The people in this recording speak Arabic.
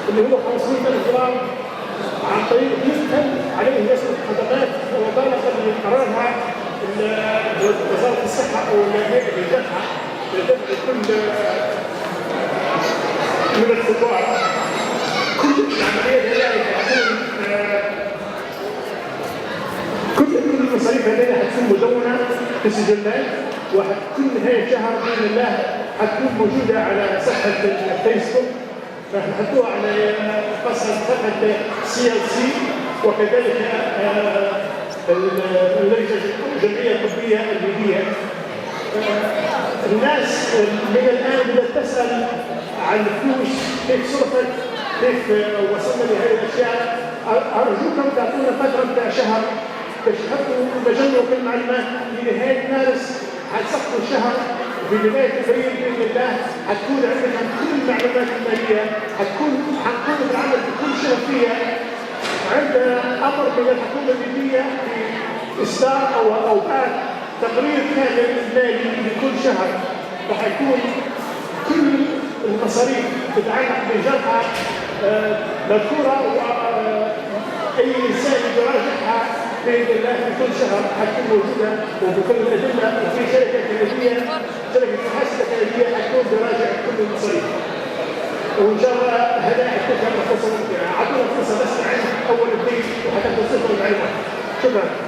اللي هو 500,000 دولار عن طريق يسهل عليه يصرف خدمات وبالغ اللي قررها وزاره الصحه او الهيئه لدفع كل من الكبار. كل العمليه هذه حتكون كل المصاريف هذه حتكون مدونه في سجلات، وحتكون نهايه الشهر باذن الله حتكون موجوده على صفحه الفيسبوك، فنحطوها على صفحه CLC وكذلك الجمعيه الطبيه الليبيه. الناس من الان بدات تسال عن الفلوس كيف صرفت، كيف وصلنا لهذه الاشياء. ارجوكم تعطونا فتره شهر باش تجمعوا كل المعلومات. في نهايه مارس حنسقطوا الشهر، في بدايه ابريل باذن الله حتكون عندكم كل المعلومات الماليه، حنقوم بالعمل بكل شفافيه. عندنا امر من الحكومه الليبيه في اصدار او بعد تقرير كامل مالي لكل شهر، وحيكون كل المصاريف تتعلق بجرحى مذكوره، واي انسان يراجعها باذن الله في كل شهر حتكون موجوده وبكل الادله. وفي شركه كنديه، شركه محاسبه كنديه حتكون تراجع كل المصاريف. وان شاء الله هذا حتكون فرصه ممتعه. اعطونا فرصه بس نعيش اول البيت وحتى توصلوا المعلومات. شكرا.